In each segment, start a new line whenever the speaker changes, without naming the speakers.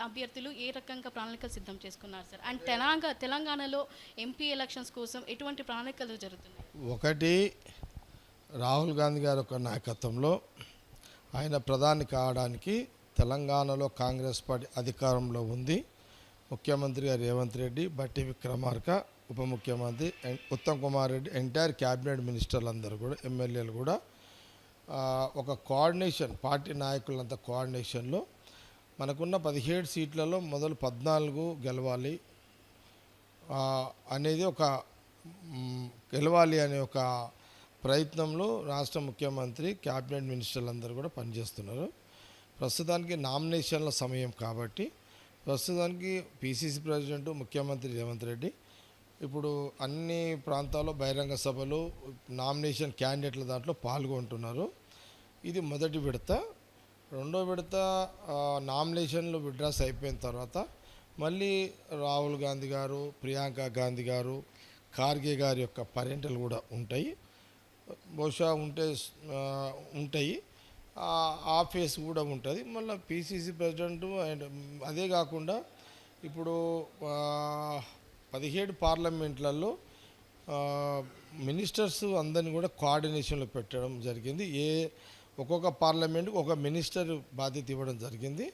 అభ్యర్థులు ఏ రకంగా ప్రణాళికలు సిద్ధం చేసుకున్నారు సార్? అండ్ తెలంగాణలో ఎంపీ ఎలక్షన్స్ కోసం ఎటువంటి ప్రణాళికలు జరుగుతున్నాయి?
ఒకటి, రాహుల్ గాంధీ గారి యొక్క నాయకత్వంలో ఆయన ప్రధాని కావడానికి తెలంగాణలో కాంగ్రెస్ పార్టీ అధికారంలో ఉంది. ముఖ్యమంత్రిగా రేవంత్ రెడ్డి, బట్టి విక్రమార్క, ఉప ముఖ్యమంత్రి ఉత్తమ్ కుమార్ రెడ్డి, ఎంటైర్ క్యాబినెట్ మినిస్టర్లు అందరూ కూడా, ఎమ్మెల్యేలు కూడా ఒక కోఆర్డినేషన్, పార్టీ నాయకులంతా కోఆర్డినేషన్లో మనకున్న 17 సీట్లలో మొదలు 14 గెలవాలి అనేది గెలవాలి అనే ఒక ప్రయత్నంలో రాష్ట్ర ముఖ్యమంత్రి, క్యాబినెట్ మినిస్టర్లు అందరూ కూడా పనిచేస్తున్నారు. ప్రస్తుతానికి నామినేషన్ల సమయం కాబట్టి ప్రస్తుతానికి పిసిసి ప్రెసిడెంట్ ముఖ్యమంత్రి రేవంత్ రెడ్డి ఇప్పుడు అన్ని ప్రాంతాల్లో బహిరంగ సభలు, నామినేషన్ క్యాండిడేట్ల దాంట్లో పాల్గొంటున్నారు. ఇది మొదటి విడత. రెండో విడత నామినేషన్లు విడ్రాస్ అయిపోయిన తర్వాత మళ్ళీ రాహుల్ గాంధీ గారు, ప్రియాంక గాంధీ గారు, ఖార్గే గారి యొక్క పర్యటనలు కూడా ఉంటాయి. బహుశా ఉంటాయి. ఆ ఫేస్ కూడా ఉంటుంది. మళ్ళీ పిసిసి ప్రెసిడెంట్ అండ్ అదే కాకుండా ఇప్పుడు 17 పార్లమెంట్లలో మినిస్టర్స్ అందరినీ కూడా కోఆర్డినేషన్లో పెట్టడం జరిగింది. ఒక్కొక్క పార్లమెంట్కి ఒక మినిస్టర్ బాధ్యత ఇవ్వడం జరిగింది.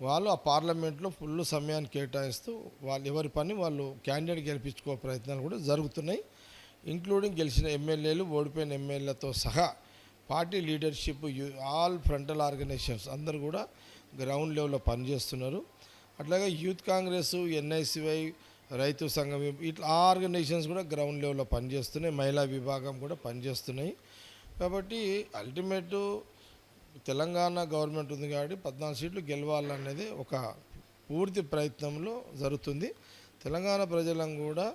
వాళ్ళు ఆ పార్లమెంట్లో ఫుల్ సమయాన్ని కేటాయిస్తూ వాళ్ళు ఎవరి పని వాళ్ళు క్యాండిడేట్ గెలిపించుకో ప్రయత్నాలు కూడా జరుగుతున్నాయి. ఇంక్లూడింగ్ గెలిచిన ఎమ్మెల్యేలు, ఓడిపోయిన ఎమ్మెల్యేలతో సహా party leadership, all frontal organisations అందరూ కూడా గ్రౌండ్ లెవెల్లో పనిచేస్తున్నారు. అట్లాగే యూత్ కాంగ్రెస్, ఎన్ఐసివై, రైతు సంఘం ఇట్లా ఆర్గనైజేషన్స్ కూడా గ్రౌండ్ లెవెల్లో పనిచేస్తున్నాయి. మహిళా విభాగం కూడా పనిచేస్తున్నాయి. కాబట్టి అల్టిమేటు తెలంగాణ గవర్నమెంట్ ఉంది కాబట్టి 14 సీట్లు గెలవాలనేది ఒక పూర్తి ప్రయత్నంలో జరుగుతుంది. తెలంగాణ ప్రజలను కూడా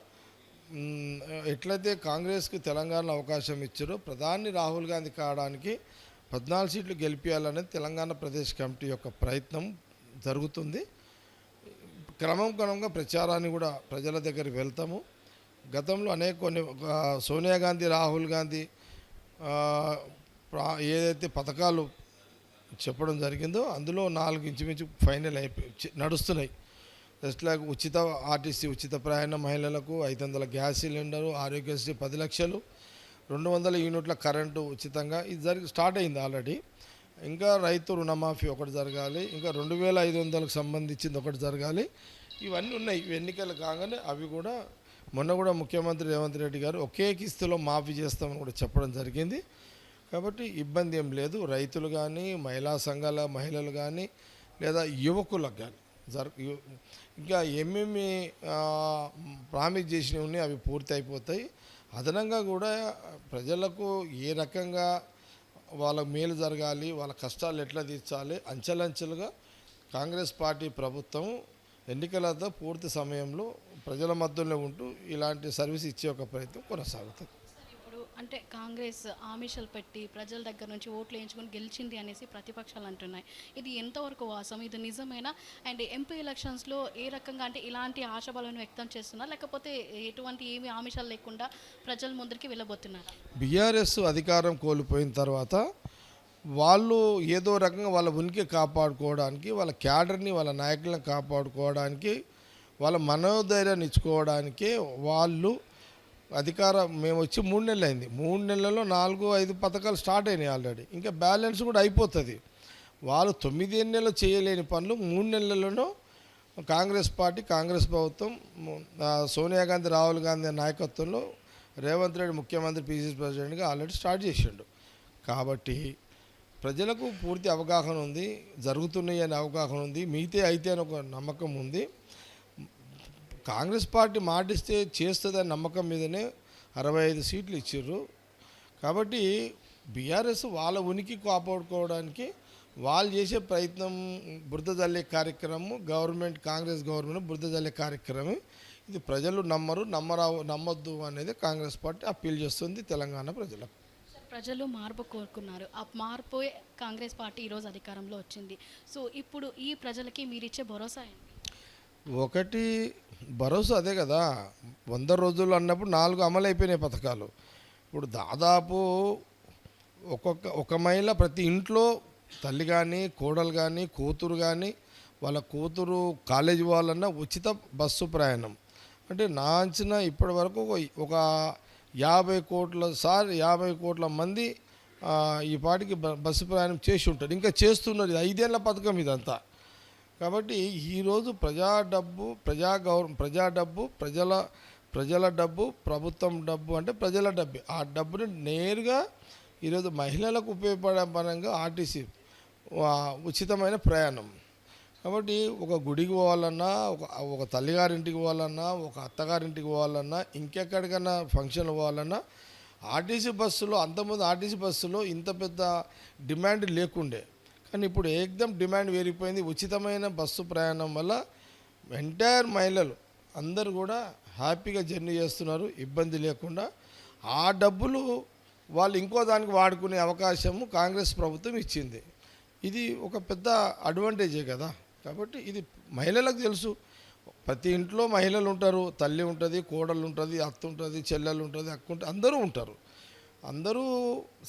ఎట్లయితే కాంగ్రెస్కి తెలంగాణలో అవకాశం ఇచ్చారో ప్రధాని రాహుల్ గాంధీ కావడానికి 14 సీట్లు గెలిపించాలనేది తెలంగాణ ప్రదేశ్ కమిటీ యొక్క ప్రయత్నం జరుగుతుంది. క్రమంగా ప్రచారాన్ని కూడా ప్రజల దగ్గరికి వెళ్తాము. గతంలో కొన్ని సోనియా గాంధీ, రాహుల్ గాంధీ ఏదైతే పథకాలు చెప్పడం జరిగిందో అందులో 4 ఇంచుమించు ఫైనల్ నడుస్తున్నాయి. జస్ట్ లైక్ ఉచిత ఆర్టీసీ ఉచిత ప్రయాణ మహిళలకు, 500 గ్యాస్ సిలిండరు, ఆరోగ్యశ్రీ 10 లక్షలు, 200 యూనిట్ల కరెంటు ఉచితంగా, ఇది స్టార్ట్ అయింది ఆల్రెడీ. ఇంకా రైతు రుణమాఫీ ఒకటి జరగాలి, ఇంకా 2500కు సంబంధించింది ఒకటి జరగాలి. ఇవన్నీ ఉన్నాయి. ఎన్నికలు కాగానే అవి కూడా మొన్న కూడా ముఖ్యమంత్రి రేవంత్ రెడ్డి గారు ఒకే కిస్తులో మాఫీ చేస్తామని కూడా చెప్పడం జరిగింది. కాబట్టి ఇబ్బంది ఏం లేదు. రైతులు కానీ, మహిళా సంఘాల మహిళలు కానీ, లేదా యువకులకు కానీ ఇంకా ఏమేమి ప్రామిస్ చేసినవి ఉన్నాయి అవి పూర్తి అయిపోతాయి. అదనంగా కూడా ప్రజలకు ఏ రకంగా వాళ్ళ మేలు జరగాలి, వాళ్ళ కష్టాలు ఎట్లా తీర్చాలి, అంచెలంచెలుగా కాంగ్రెస్ పార్టీ ప్రభుత్వం ఎన్నికలతో పూర్తి సమయంలో ప్రజల మధ్యలో ఉంటూ ఇలాంటి సర్వీస్ ఇచ్చే ఒక ప్రయత్నం కొనసాగుతుంది.
అంటే కాంగ్రెస్ ఆమిషాలు పెట్టి ప్రజల దగ్గర నుంచి ఓట్లు వేయించుకొని గెలిచింది అనేసి ప్రతిపక్షాలు అంటున్నాయి. ఇది ఎంతవరకు వాస్తవం? ఇది నిజమేనా? అండ్ ఎంపీ ఎలక్షన్స్లో ఏ రకంగా అంటే ఇలాంటి ఆశాభాలను వ్యక్తం చేస్తున్నారు, లేకపోతే ఎటువంటి ఏమి ఆమిషాలు లేకుండా ప్రజల ముందరికి వెళ్ళబోతున్నారు?
బీఆర్ఎస్ అధికారం కోల్పోయిన తర్వాత వాళ్ళు ఏదో రకంగా వాళ్ళ ఉనికి కాపాడుకోవడానికి, వాళ్ళ క్యాడర్ని, వాళ్ళ నాయకులను కాపాడుకోవడానికి, వాళ్ళ మనోధైర్యాన్ని ఇచ్చుకోవడానికే వాళ్ళు మేము వచ్చి 3 నెలలు అయింది. 3 నెలల్లో 4-5 పథకాలు స్టార్ట్ అయినాయి ఆల్రెడీ. ఇంకా బ్యాలెన్స్ కూడా అయిపోతుంది. వాళ్ళు 9 నెలలు చేయలేని పనులు 3 నెలల్లోనూ కాంగ్రెస్ పార్టీ, కాంగ్రెస్ ప్రభుత్వం, సోనియా గాంధీ, రాహుల్ గాంధీ నాయకత్వంలో రేవంత్ రెడ్డి ముఖ్యమంత్రి, పిసిసి ప్రెసిడెంట్గా ఆల్రెడీ స్టార్ట్ చేసిండు. కాబట్టి ప్రజలకు పూర్తి అవగాహన ఉంది, జరుగుతున్నాయి అనే అవగాహన ఉంది, మిగతా అయితే అని ఒక నమ్మకం ఉంది. కాంగ్రెస్ పార్టీ మాటిస్తే చేస్తుందని నమ్మకం మీదనే 65 సీట్లు ఇచ్చారు. కాబట్టి బీఆర్ఎస్ వాళ్ళ ఉనికి కాపాడుకోవడానికి వాళ్ళు చేసే ప్రయత్నం బురద జల్లే కార్యక్రమం, కాంగ్రెస్ గవర్నమెంట్ బురద జల్లే కార్యక్రమం. ఇది ప్రజలు నమ్మొద్దు అనేది కాంగ్రెస్ పార్టీ అప్పీల్ చేస్తుంది తెలంగాణ ప్రజలకు.
ప్రజలు మార్పు కోరుకున్నారు. ఆ మార్పు కాంగ్రెస్ పార్టీ ఈరోజు అధికారంలో వచ్చింది. సో ఇప్పుడు ఈ ప్రజలకి మీరిచ్చే భరోసా ఏంటి?
ఒకటి భరోసా అదే కదా. 100 రోజులు అన్నప్పుడు 4 అమలు అయిపోయినాయి పథకాలు. ఇప్పుడు దాదాపు ఒక మహిళ ప్రతి ఇంట్లో తల్లి కానీ, కోడలు కానీ, కూతురు కానీ వాళ్ళ కూతురు కాలేజీ పోవాలన్నా ఉచిత బస్సు ప్రయాణం. అంటే నా అంచనా ఇప్పటి వరకు ఒక 50 కోట్ల మంది ఈ పాటికి బస్సు ప్రయాణం చేసి ఉంటారు, ఇంకా చేస్తున్నారు. ఇది 5 ఏళ్ల పథకం ఇదంతా. కాబట్టి ఈరోజు ప్రజా డబ్బు ప్రజల డబ్బు, ప్రభుత్వం డబ్బు అంటే ప్రజల డబ్బు. ఆ డబ్బుని నేరుగా ఈరోజు మహిళలకు ఉపయోగపడే పరంగా ఆర్టీసీ ఉచితమైన ప్రయాణం. కాబట్టి ఒక గుడికి పోవాలన్నా, ఒక తల్లిగారింటికి పోవాలన్నా, ఒక అత్తగారింటికి పోవాలన్నా, ఇంకెక్కడికైనా ఫంక్షన్ పోవాలన్నా ఆర్టీసీ బస్సులో, అంతకుముందు ఆర్టీసీ బస్సులో ఇంత పెద్ద డిమాండ్ లేకుండే. కానీ ఇప్పుడు ఏకదం డిమాండ్ పెరిగిపోయింది. ఉచితమైన బస్సు ప్రయాణం వల్ల ఎంటైర్ మహిళలు అందరూ కూడా హ్యాపీగా జర్నీ చేస్తున్నారు, ఇబ్బంది లేకుండా. ఆ డబ్బులు వాళ్ళు ఇంకో దానికి వాడుకునే అవకాశము కాంగ్రెస్ ప్రభుత్వం ఇచ్చింది. ఇది ఒక పెద్ద అడ్వాంటేజే కదా. కాబట్టి ఇది మహిళలకు తెలుసు. ప్రతి ఇంట్లో మహిళలు ఉంటారు, తల్లి ఉంటుంది, కోడలు ఉంటుంది, అత్త ఉంటుంది, చెల్లెలు ఉంటుంది, అక్క ఉంటుంది, అందరూ ఉంటారు. అందరూ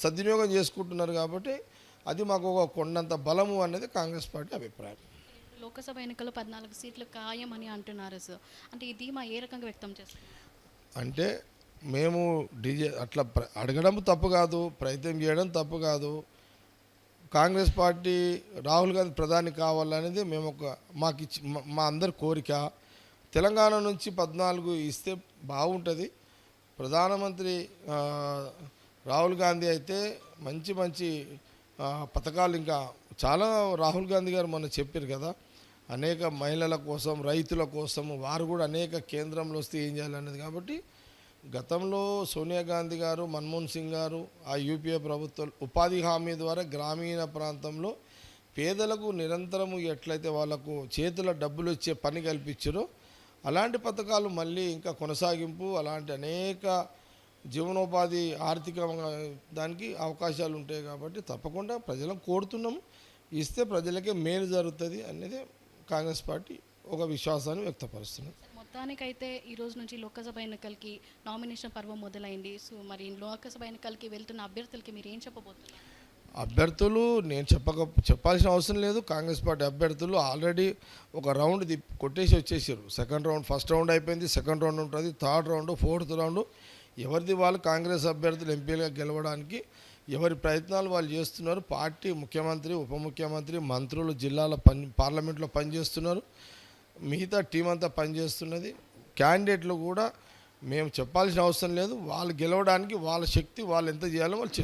సద్వినియోగం చేసుకుంటున్నారు. కాబట్టి అది మాకు ఒక కొండంత బలము అనేది కాంగ్రెస్ పార్టీ అభిప్రాయం.
లోకసభ ఎన్నికల్లో 14 సీట్లు ఖాయం అని అంటున్నారు సార్. అంటే ఈ ధీమా ఏ రకంగా వ్యక్తం చేస్తారు?
అంటే మేము అట్లా అడగడం తప్పు కాదు, ప్రయత్నం చేయడం తప్పు కాదు. కాంగ్రెస్ పార్టీ రాహుల్ గాంధీ ప్రధాని కావాలనేది మా అందరి కోరిక. తెలంగాణ నుంచి 14 ఇస్తే బాగుంటుంది. ప్రధానమంత్రి రాహుల్ గాంధీ అయితే మంచి పథకాలు ఇంకా చాలా రాహుల్ గాంధీ గారు మొన్న చెప్పారు కదా, అనేక మహిళల కోసం, రైతుల కోసం వారు కూడా అనేక కేంద్రంలో వస్తే ఏం చేయాలనేది. కాబట్టి గతంలో సోనియా గాంధీ గారు, మన్మోహన్ సింగ్ గారు, ఆ యూపీఏ ప్రభుత్వం ఉపాధి హామీ ద్వారా గ్రామీణ ప్రాంతంలో పేదలకు నిరంతరము ఎట్లయితే వాళ్ళకు చేతుల డబ్బులు ఇచ్చే పని కల్పించారో అలాంటి పథకాలు మళ్ళీ ఇంకా కొనసాగింపు, అలాంటి అనేక జీవనోపాధి ఆర్థికంగా దానికి అవకాశాలు ఉంటాయి. కాబట్టి తప్పకుండా ప్రజలను కోరుతున్నాము, ఇస్తే ప్రజలకే మేలు జరుగుతుంది అనేది కాంగ్రెస్ పార్టీ ఒక విశ్వాసాన్ని వ్యక్తపరుస్తున్నది.
మొత్తానికైతే ఈ రోజు నుంచి లోకసభ ఎన్నికలకి నామినేషన్ పర్వం మొదలైంది. సో మరి లోకసభ ఎన్నికలకి వెళ్తున్న అభ్యర్థులకి మీరు ఏం చెప్పబోతున్నారు?
అభ్యర్థులు నేను చెప్పాల్సిన అవసరం లేదు. కాంగ్రెస్ పార్టీ అభ్యర్థులు ఆల్రెడీ ఒక రౌండ్ కొట్టేసి వచ్చేసారు. సెకండ్ రౌండ్, ఫస్ట్ రౌండ్ అయిపోయింది, సెకండ్ రౌండ్ ఉంటుంది, థర్డ్ రౌండ్, ఫోర్త్ రౌండ్. ఎవరిది వాళ్ళు కాంగ్రెస్ అభ్యర్థులు ఎంపీలుగా గెలవడానికి ఎవరి ప్రయత్నాలు వాళ్ళు చేస్తున్నారు. పార్టీ ముఖ్యమంత్రి, ఉప ముఖ్యమంత్రి, మంత్రులు జిల్లాల పార్లమెంట్లో పనిచేస్తున్నారు. మిగతా టీం అంతా పనిచేస్తున్నది. క్యాండిడేట్లు కూడా మేము చెప్పాల్సిన అవసరం లేదు. వాళ్ళు గెలవడానికి వాళ్ళ శక్తి వాళ్ళు ఎంత చేయాలో వాళ్ళు